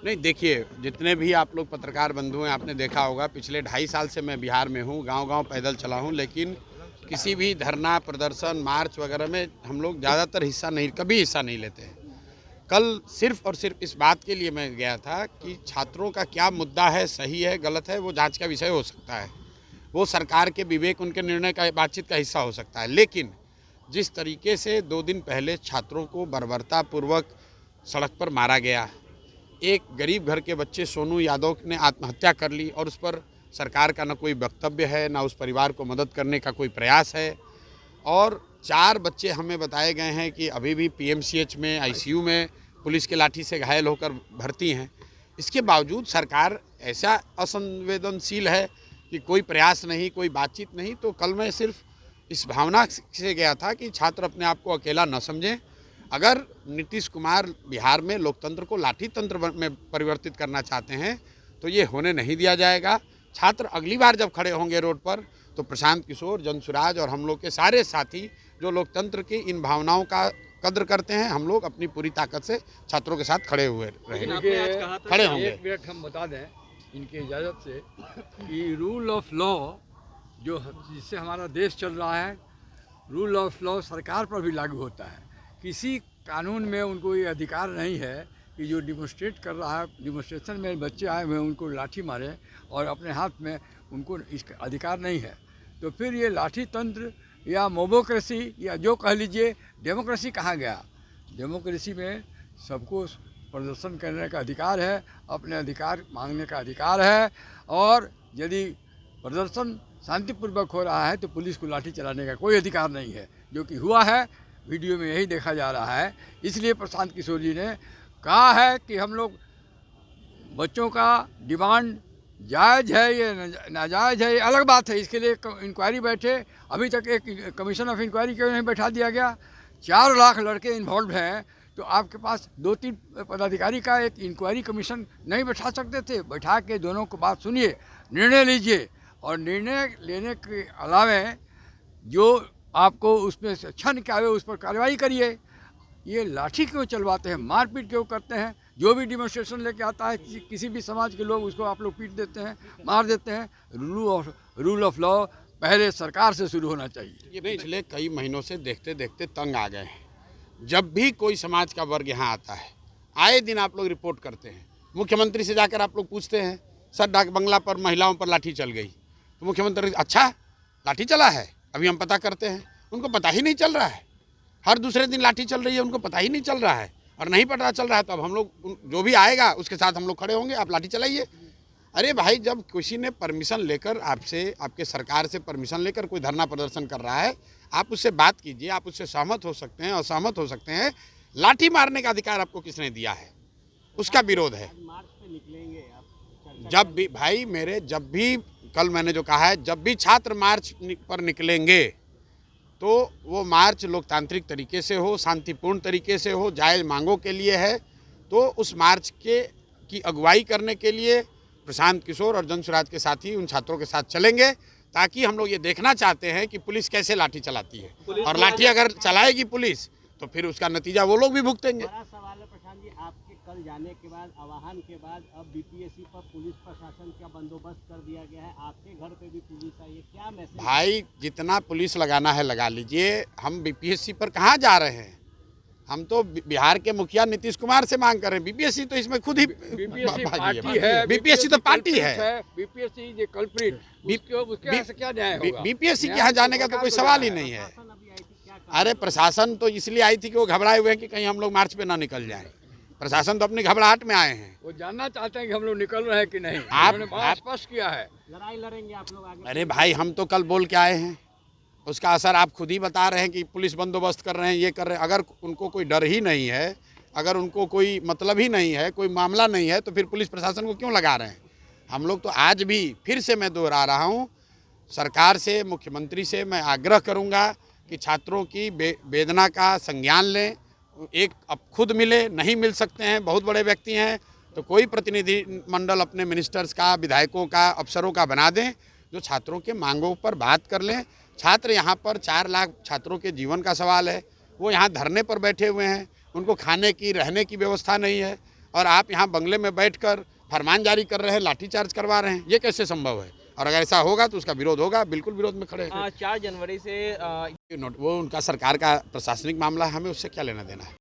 नहीं, देखिए, जितने भी आप लोग पत्रकार बंधु हैं, आपने देखा होगा पिछले 2.5 साल से मैं बिहार में हूँ, गांव-गांव पैदल चला हूँ, लेकिन किसी भी धरना, प्रदर्शन, मार्च वगैरह में हम लोग ज़्यादातर कभी हिस्सा नहीं लेते हैं। कल सिर्फ़ और सिर्फ़ इस बात के लिए मैं गया था कि छात्रों का क्या मुद्दा है, सही है, गलत है, वो जाँच का विषय हो सकता है। वो सरकार के विवेक, उनके निर्णय का बातचीत का हिस्सा हो सकता है। लेकिन जिस तरीके से 2 दिन पहले छात्रों को बर्बरतापूर्वक सड़क पर मारा गया, एक गरीब घर के बच्चे सोनू यादव ने आत्महत्या कर ली और उस पर सरकार का न कोई वक्तव्य है, ना उस परिवार को मदद करने का कोई प्रयास है। और 4 बच्चे हमें बताए गए हैं कि अभी भी पीएमसीएच में, आईसीयू में पुलिस के लाठी से घायल होकर भर्ती हैं। इसके बावजूद सरकार ऐसा असंवेदनशील है कि कोई प्रयास नहीं, कोई बातचीत नहीं। तो कल मैं सिर्फ इस भावना से गया था कि छात्र अपने आप को अकेला न समझें। अगर नीतीश कुमार बिहार में लोकतंत्र को लाठी तंत्र में परिवर्तित करना चाहते हैं तो ये होने नहीं दिया जाएगा। छात्र अगली बार जब खड़े होंगे रोड पर तो प्रशांत किशोर, जनसुराज और हम लोग के सारे साथी जो लोकतंत्र की इन भावनाओं का कद्र करते हैं, हम लोग अपनी पूरी ताकत से छात्रों के साथ खड़े रहेंगे, खड़े होंगे। एक मिनट हम बता दें इनकी इजाज़त से कि रूल ऑफ लॉ जो जिससे हमारा देश चल रहा है, रूल ऑफ लॉ सरकार पर भी लागू होता है। किसी कानून में उनको ये अधिकार नहीं है कि जो डिमोन्स्ट्रेट कर रहा है, डिमोन्स्ट्रेशन में बच्चे आए हुए हैं उनको लाठी मारे और अपने हाथ में, उनको इसका अधिकार नहीं है। तो फिर ये लाठी तंत्र या मोबोक्रेसी या जो कह लीजिए, डेमोक्रेसी कहाँ गया? डेमोक्रेसी में सबको प्रदर्शन करने का अधिकार है, अपने अधिकार मांगने का अधिकार है। और यदि प्रदर्शन शांतिपूर्वक हो रहा है तो पुलिस को लाठी चलाने का कोई अधिकार नहीं है, जो कि हुआ है। वीडियो में यही देखा जा रहा है। इसलिए प्रशांत किशोर जी ने कहा है कि हम लोग बच्चों का डिमांड जायज़ है या नाजायज़ है, ये अलग बात है। इसके लिए इंक्वायरी बैठे। अभी तक एक कमीशन ऑफ इंक्वायरी क्यों नहीं बैठा दिया गया? 4 लाख लड़के इन्वॉल्व हैं, तो आपके पास 2-3 पदाधिकारी का एक इंक्वायरी कमीशन नहीं बैठा सकते थे? बैठा के दोनों को बात सुनिए, निर्णय लीजिए और निर्णय लेने के अलावे जो आपको उसमें से क्षण क्या है उस पर कार्रवाई करिए। ये लाठी क्यों चलवाते हैं, मारपीट क्यों करते हैं? जो भी डिमोन्स्ट्रेशन लेके आता है किसी भी समाज के लोग, उसको आप लोग पीट देते हैं, मार देते हैं। रूल ऑफ लॉ पहले सरकार से शुरू होना चाहिए। ये पिछले कई महीनों से देखते देखते तंग आ गए हैं। जब भी कोई समाज का वर्ग यहाँ आता है, आए दिन आप लोग रिपोर्ट करते हैं। मुख्यमंत्री से जाकर आप लोग पूछते हैं, सर डाक बंगला पर महिलाओं पर लाठी चल गई, तो मुख्यमंत्री अच्छा लाठी चला है, अभी हम पता करते हैं। उनको पता ही नहीं चल रहा है। हर दूसरे दिन लाठी चल रही है, उनको पता ही नहीं चल रहा है। और नहीं पता चल रहा है तो अब हम लोग, जो भी आएगा उसके साथ हम लोग खड़े होंगे, आप लाठी चलाइए। अरे भाई, जब किसी ने परमिशन लेकर आपसे, आपके सरकार से परमिशन लेकर कोई धरना प्रदर्शन कर रहा है, आप उससे बात कीजिए। आप उससे सहमत हो सकते हैं, असहमत हो सकते हैं। लाठी मारने का अधिकार आपको किसने दिया है? उसका विरोध है। जब भी भाई मेरे, जब भी, कल मैंने जो कहा है, जब भी छात्र मार्च पर निकलेंगे तो वो मार्च लोकतांत्रिक तरीके से हो, शांतिपूर्ण तरीके से हो, जायज़ मांगों के लिए है। तो उस मार्च की अगुवाई करने के लिए प्रशांत किशोर और जनसुराज के साथी उन छात्रों के साथ चलेंगे, ताकि हम लोग ये देखना चाहते हैं कि पुलिस कैसे लाठी चलाती है। और लाठी अगर चलाएगी पुलिस तो फिर उसका नतीजा वो लोग भी भुगतेंगे। बड़ा सवाल है प्रशांत जी, आपके कल जाने के बाद, आह्वान के बाद अब बीपीएससी पर पुलिस प्रशासन का बंदोबस्त कर दिया गया है, आपके घर पे भी पुलिस आई है, क्या मैसेज? भाई, जितना पुलिस लगाना है लगा लीजिए। हम बीपीएससी पर कहाँ जा रहे हैं? हम तो बिहार के मुखिया नीतीश कुमार से मांग कर रहे हैं। बीपीएससी तो इसमें खुद ही बीपीएससी पार्टी है, बीपीएससी तो पार्टी है। बीपीएससी जो कल्प्रिट, उसके यहाँ से क्या न्याय होगा? बीपीएससी के यहाँ जाने का तो कोई सवाल ही नहीं है। अरे प्रशासन तो इसलिए आई थी कि वो घबराए हुए हैं कि कहीं हम लोग मार्च पे ना निकल जाएं। प्रशासन तो अपनी घबराहट में आए हैं। वो जानना चाहते हैं कि हम लोग निकल रहे हैं कि नहीं। उन्होंने बहुत स्पष्ट किया है। लड़ाई लड़ेंगे आप लोग आगे? अरे भाई, हम तो कल बोल के आए हैं, उसका असर आप खुद ही बता रहे हैं कि पुलिस बंदोबस्त कर रहे हैं, ये कर रहे हैं। अगर उनको कोई डर ही नहीं है, अगर उनको कोई मतलब ही नहीं है, कोई मामला नहीं है, तो फिर पुलिस प्रशासन को क्यों लगा रहे हैं? हम लोग तो आज भी, फिर से मैं दोहरा रहा हूँ, सरकार से, मुख्यमंत्री से मैं आग्रह करूँगा कि छात्रों की वेदना का संज्ञान लें। एक अब खुद मिले, नहीं मिल सकते हैं, बहुत बड़े व्यक्ति हैं, तो कोई प्रतिनिधि मंडल अपने मिनिस्टर्स का, विधायकों का, अफसरों का बना दें, जो छात्रों के मांगों पर बात कर लें। छात्र यहाँ पर 4 लाख छात्रों के जीवन का सवाल है। वो यहाँ धरने पर बैठे हुए हैं, उनको खाने की, रहने की व्यवस्था नहीं है। और आप यहाँ बंगले में बैठकर फरमान जारी कर रहे हैं, लाठीचार्ज करवा रहे हैं, ये कैसे संभव है? और अगर ऐसा होगा तो उसका विरोध होगा, बिल्कुल विरोध में खड़े हैं। 4 जनवरी से वो उनका सरकार का प्रशासनिक मामला है, हमें उससे क्या लेना देना है।